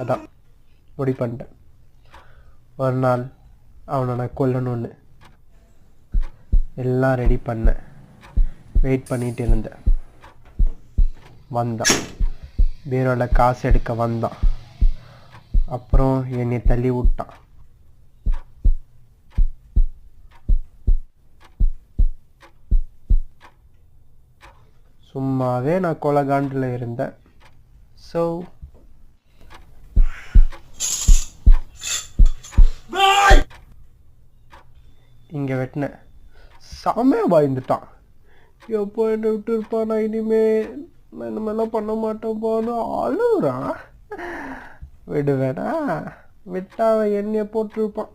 அதான் முடிவு பண்ணிட்டேன். ஒரு நாள் அவனை நான் கொல்லணும்னு எல்லாம் ரெடி பண்ணேன். வெயிட் பண்ணிட்டு இருந்தேன். வந்தான், பீரோல காசு எடுக்க வந்தான். அப்புறம் என்னை தள்ளி விட்டான். சும்மாவே நான் கொலகாண்டில் இருந்தேன். ஸோ இங்கே வெட்டினேன். செமையாக பயந்துட்டான். எப்போ என்னை விட்டு இருப்பான், நான் இனிமே நான் இந்த மாதிரிலாம் பண்ண மாட்டேன்ப்பான்னு அழுகுறான். விடுவேனா? விட்டா அவன் எண்ணெயை போட்டிருப்பான்.